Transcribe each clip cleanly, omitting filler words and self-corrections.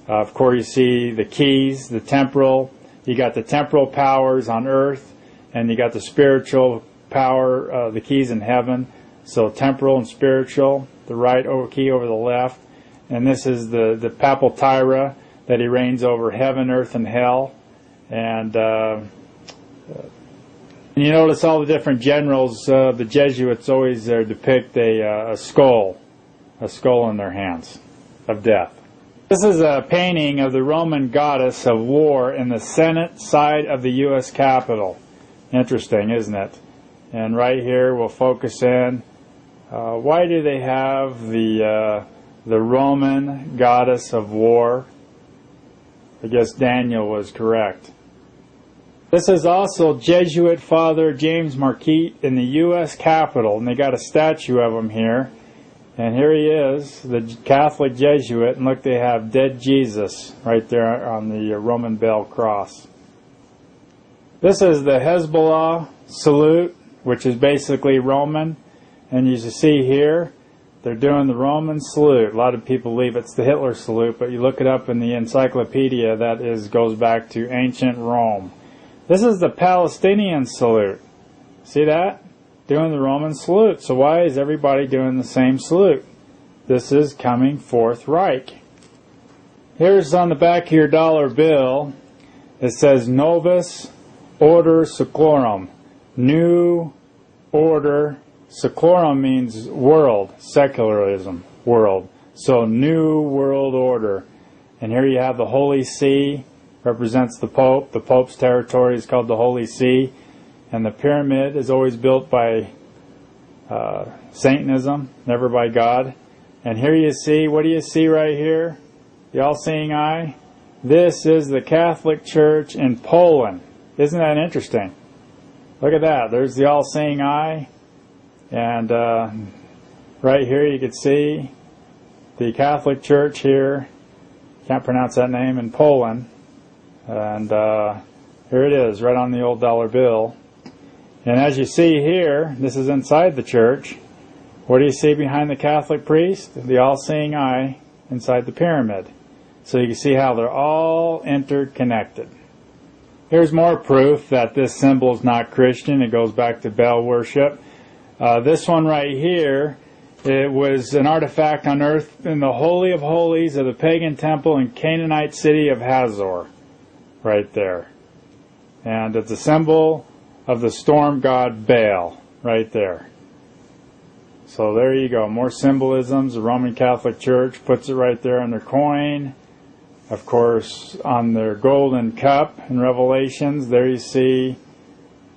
Of course, you see the keys, the temporal. You got the temporal powers on earth, and you got the spiritual power, the keys in heaven. So temporal and spiritual, the right key over the left. And this is the papal tyra, that he reigns over heaven, earth, and hell. And you notice all the different generals, the Jesuits always depict a skull in their hands of death. This is a painting of the Roman goddess of war in the Senate side of the U.S. Capitol. Interesting, isn't it? And right here we'll focus in. Why do they have the Roman goddess of war? I guess Daniel was correct. This is also Jesuit Father James Marquette in the U.S. Capitol, and they got a statue of him here. And here he is, the Catholic Jesuit, and look, they have dead Jesus right there on the Roman Bell cross. This is the Hezbollah salute, which is basically Roman. And you see here, they're doing the Roman salute. A lot of people believe it's the Hitler salute, but you look it up in the encyclopedia, that goes back to ancient Rome. This is the Palestinian salute. See that? Doing the Roman salute. So why is everybody doing the same salute? This is coming Fourth Reich. Here's on the back of your dollar bill. It says Novus Order Seclorum. New Order. Seclorum means world, secularism, world. So New World Order. And here you have the Holy See, represents the Pope. The Pope's territory is called the Holy See. And the pyramid is always built by Satanism, never by God. And here you see, what do you see right here? The all-seeing eye? This is the Catholic Church in Poland. Isn't that interesting? Look at that. There's the all-seeing eye. And right here you can see the Catholic Church here. Can't pronounce that name, in Poland. And here it is, right on the old dollar bill. And as you see here, this is inside the church. What do you see behind the Catholic priest? The all-seeing eye inside the pyramid. So you can see how they're all interconnected. Here's more proof that this symbol is not Christian. It goes back to Baal worship. This one right here, it was an artifact unearthed in the Holy of Holies of the pagan temple in Canaanite city of Hazor. Right there. And it's a symbol of the storm god Baal, right there. So there you go, more symbolisms. The Roman Catholic Church puts it right there on their coin. Of course, on their golden cup in Revelations, there you see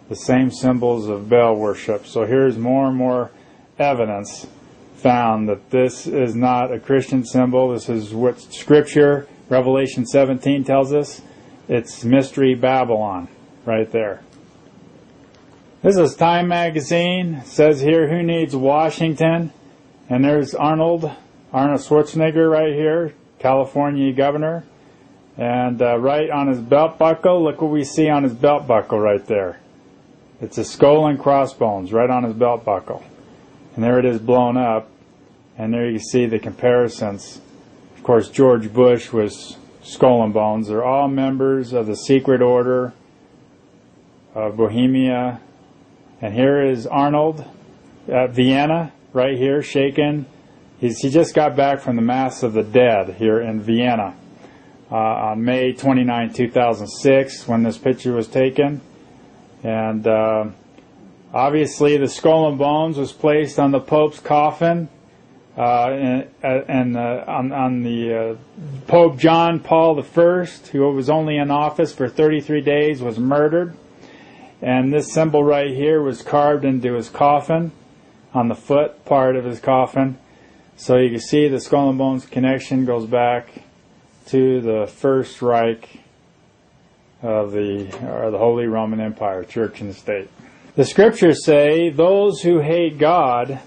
the same symbols of Baal worship. So here's more and more evidence found that this is not a Christian symbol. This is what Scripture, Revelation 17, tells us. It's Mystery Babylon, right there. This is Time magazine. It says here, who needs Washington? And there's Arnold Schwarzenegger right here, California governor. And right on his belt buckle, look what we see on his belt buckle right there. It's a skull and crossbones right on his belt buckle. And there it is blown up. And there you see the comparisons. Of course, George Bush was skull and bones. They're all members of the secret order of Bohemia. And here is Arnold at Vienna, right here, shaken. He just got back from the Mass of the Dead here in Vienna on May 29, 2006, when this picture was taken. And obviously the skull and bones was placed on the Pope's coffin. On the Pope John Paul I, who was only in office for 33 days, was murdered. And this symbol right here was carved into his coffin, on the foot part of his coffin. So you can see the skull and bones connection goes back to the First Reich of the Holy Roman Empire, Church and State. The Scriptures say, those who hate God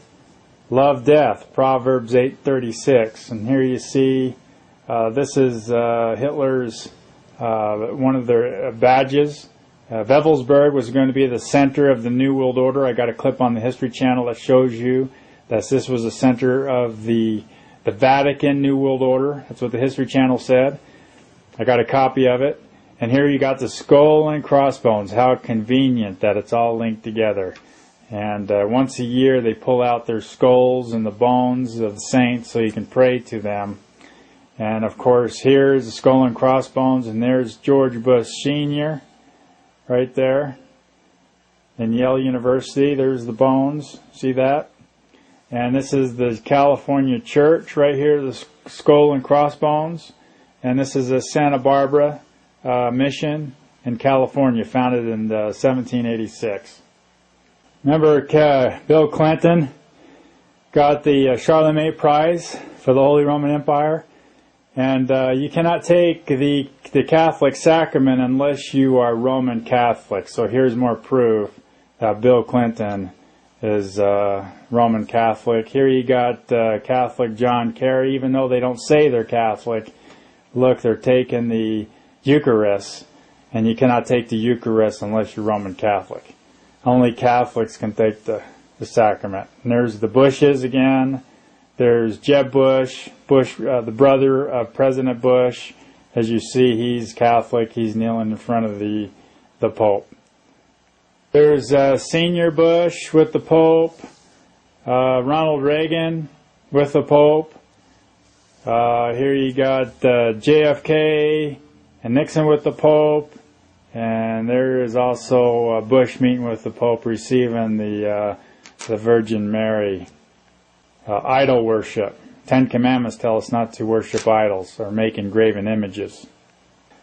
love death, Proverbs 8:36. And here you see, this is Hitler's, one of their badges. Wewelsburg was going to be the center of the New World Order. I got a clip on the History Channel that shows you that this was the center of the Vatican New World Order. That's what the History Channel said. I got a copy of it. And here you got the skull and crossbones. How convenient that it's all linked together. And once a year they pull out their skulls and the bones of the saints so you can pray to them. And of course here's the skull and crossbones, and there's George Bush Sr. right there in Yale University. There's the bones. See that? And this is the California church right here, the skull and crossbones. And this is a Santa Barbara mission in California, founded in 1786. Remember, Bill Clinton got the Charlemagne Prize for the Holy Roman Empire, and you cannot take the Catholic sacrament unless you are Roman Catholic. So here's more proof that Bill Clinton is Roman Catholic. Here you got Catholic John Kerry, even though they don't say they're Catholic. Look, they're taking the Eucharist, and you cannot take the Eucharist unless you're Roman Catholic. Only Catholics can take the sacrament. And there's the Bushes again. There's Jeb Bush, the brother of President Bush. As you see, he's Catholic. He's kneeling in front of the Pope. There's Senior Bush with the Pope. Ronald Reagan with the Pope. Here you got JFK and Nixon with the Pope, and there is also Bush meeting with the Pope, receiving the Virgin Mary. Idol worship. 10 Commandments tell us not to worship idols or make engraven images.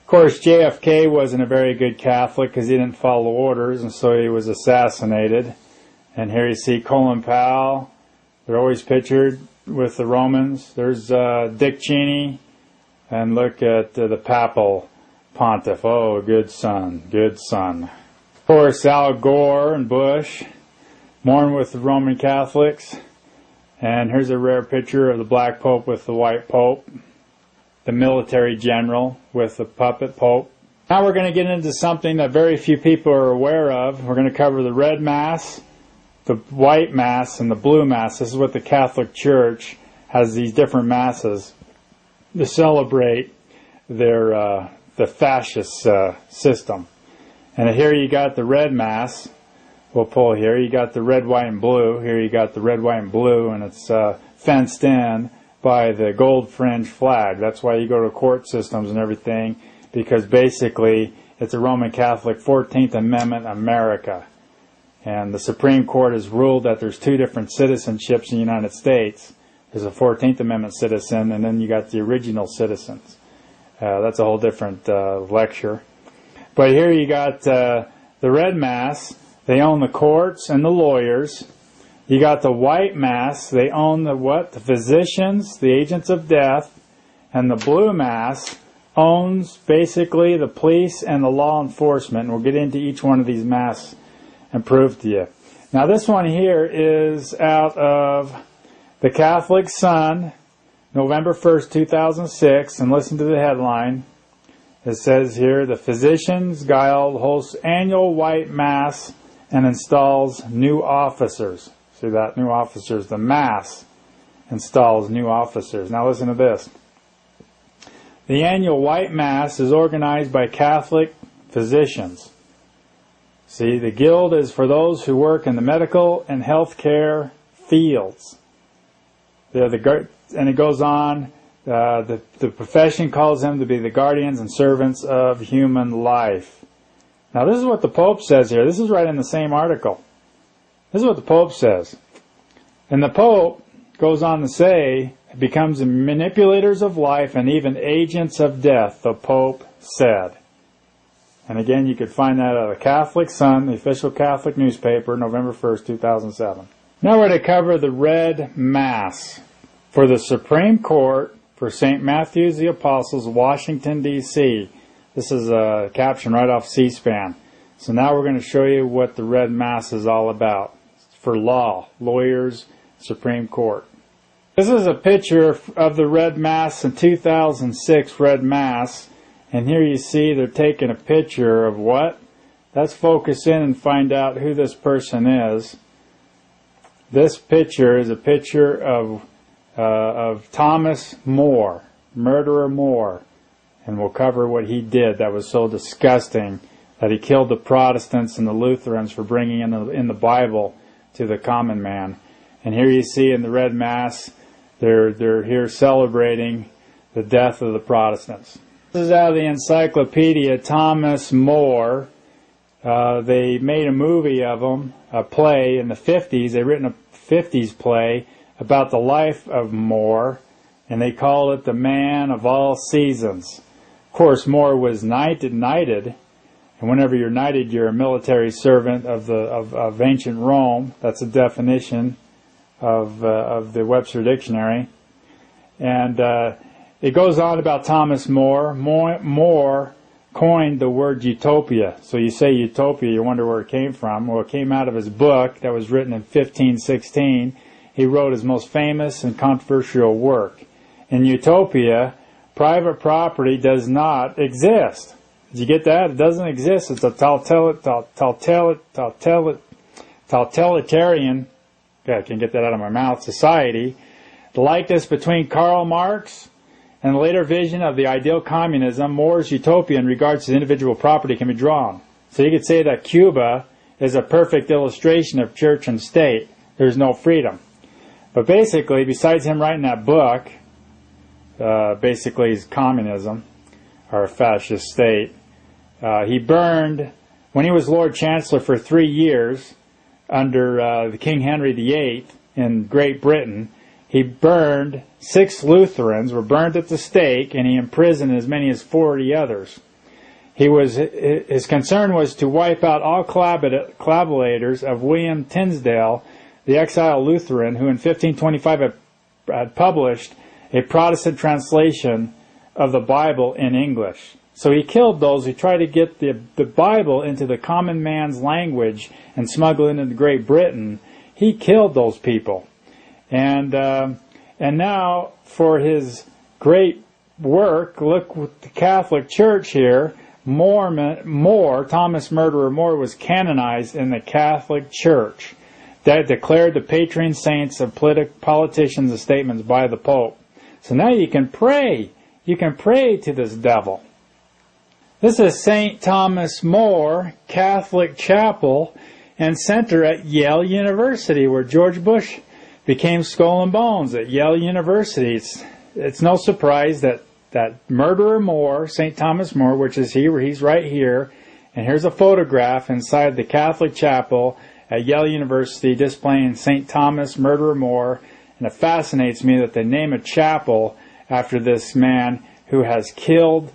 Of course, JFK wasn't a very good Catholic because he didn't follow orders, and so he was assassinated. And here you see Colin Powell. They're always pictured with the Romans. There's Dick Cheney. And look at the papal pontiff. Oh, good son, good son. Of course, Al Gore and Bush mourn with the Roman Catholics. And here's a rare picture of the black pope with the white pope. The military general with the puppet pope. Now we're going to get into something that very few people are aware of. We're going to cover the red mass, the white mass, and the blue mass. This is what the Catholic Church has, these different masses to celebrate their the fascist system. And here you got the red mass. We'll pull here. You got the red, white, and blue. Here you got the red, white, and blue, and it's fenced in by the gold fringe flag. That's why you go to court systems and everything, because basically it's a Roman Catholic 14th Amendment America. And the Supreme Court has ruled that there's two different citizenships in the United States. There's a 14th Amendment citizen, and then you got the original citizens. That's a whole different lecture. But here you got the red mass. They own the courts and the lawyers. You got the white mass. They own the what? The physicians, the agents of death. And the blue mass owns basically the police and the law enforcement. And we'll get into each one of these masses and prove to you. Now this one here is out of the Catholic Sun, November 1st, 2006. And listen to the headline. It says here, the Physicians Guild hosts annual white mass and installs new officers. See that? New officers. The Mass installs new officers. Now listen to this. The annual White Mass is organized by Catholic physicians. See, the guild is for those who work in the medical and healthcare fields. And it goes on. The profession calls them to be the guardians and servants of human life. Now this is what the Pope says here. This is right in the same article. This is what the Pope says. And the Pope goes on to say, it becomes manipulators of life and even agents of death, the Pope said. And again, you could find that at the Catholic Sun, the official Catholic newspaper, November 1st, 2007. Now we're to cover the red mass for the Supreme Court for St. Matthew's the Apostles, Washington, D.C. This is a caption right off C-SPAN. So now we're going to show you what the red mass is all about. For law, lawyers, Supreme Court. This is a picture of the red mass in 2006 red mass. And here you see they're taking a picture of what? Let's focus in and find out who this person is. This picture is a picture of Thomas More, Murderer Moore. And we'll cover what he did that was so disgusting, that he killed the Protestants and the Lutherans for bringing in the Bible to the common man. And here you see in the Red Mass, they're here celebrating the death of the Protestants. This is out of the Encyclopedia Thomas More. They made a movie of him, a play in the 50s. They'd written a 50s play about the life of More, and they called it The Man of All Seasons. Of course, More was knighted, and whenever you're knighted, you're a military servant of ancient Rome. That's a definition of the Webster Dictionary. And it goes on about Thomas More. More coined the word utopia. So you say utopia, you wonder where it came from. Well, it came out of his book that was written in 1516. He wrote his most famous and controversial work. In utopia, private property does not exist. Did you get that? It doesn't exist. It's a totalitarian, I can't get that out of my mouth, society. The likeness between Karl Marx and the later vision of the ideal communism, More's utopia in regards to individual property can be drawn. So you could say that Cuba is a perfect illustration of church and state. There's no freedom. But basically, besides him writing that book, basically is communism, or a fascist state, he burned, when he was Lord Chancellor for 3 years, under the King Henry VIII in Great Britain, he burned 6 Lutherans, were burned at the stake, and he imprisoned as many as 40 others. His concern was to wipe out all collaborators of William Tinsdale, the exiled Lutheran, who in 1525 had published a Protestant translation of the Bible in English. So he killed those who tried to get the Bible into the common man's language and smuggle it into Great Britain. He killed those people. And now for his great work, look with the Catholic Church here, Thomas Murderer More was canonized in the Catholic Church. That declared the patron saints of politicians and statements by the Pope. So now you can pray. You can pray to this devil. This is St. Thomas More Catholic Chapel and Center at Yale University, where George Bush became Skull and Bones at Yale University. It's no surprise that Murderer More, St. Thomas More, which is he's right here, and here's a photograph inside the Catholic Chapel at Yale University displaying St. Thomas Murderer More, and it fascinates me that they name a chapel after this man who has killed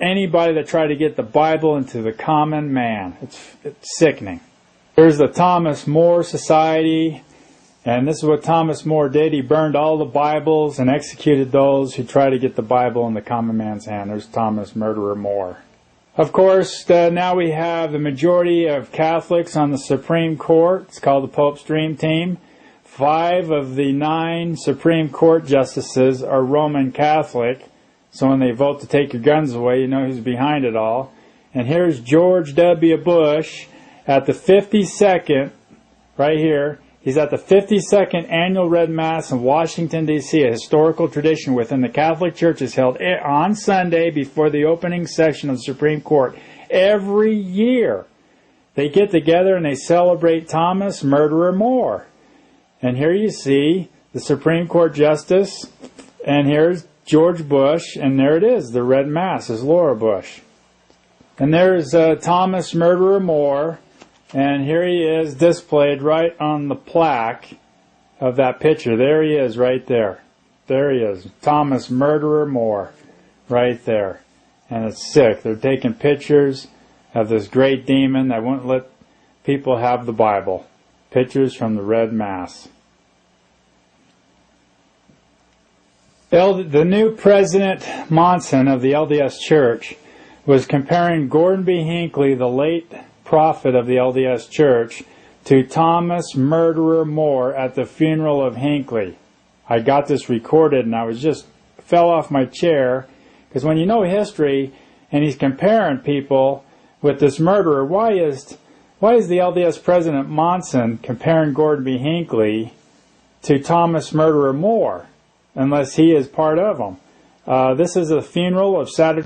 anybody that tried to get the Bible into the common man. It's sickening. Here's the Thomas More Society, and this is what Thomas More did. He burned all the Bibles and executed those who tried to get the Bible in the common man's hand. There's Thomas Murderer More. Of course, now we have the majority of Catholics on the Supreme Court. It's called the Pope's Dream Team. 5 of the 9 Supreme Court justices are Roman Catholic. So when they vote to take your guns away, you know who's behind it all. And here's George W. Bush at the 52nd, right here. He's at the 52nd Annual Red Mass in Washington, D.C., a historical tradition within the Catholic Church is held on Sunday before the opening session of the Supreme Court. Every year, they get together and they celebrate Thomas Murderer More. And here you see the Supreme Court Justice, and here's George Bush, and there it is, the Red Mass is Laura Bush. And there's Thomas Murderer More. And here he is displayed right on the plaque of that picture. There he is right there. There he is. Thomas Murderer More right there. And it's sick. They're taking pictures of this great demon that wouldn't let people have the Bible. Pictures from the Red Mass. The new President Monson of the LDS Church was comparing Gordon B. Hinckley, the late prophet of the LDS Church, to Thomas Murderer More at the funeral of Hinckley. I got this recorded and I was just fell off my chair, because when you know history and he's comparing people with this murderer, why is the LDS President Monson comparing Gordon B. Hinckley to Thomas Murderer More, unless he is part of them? This is a funeral of Saturday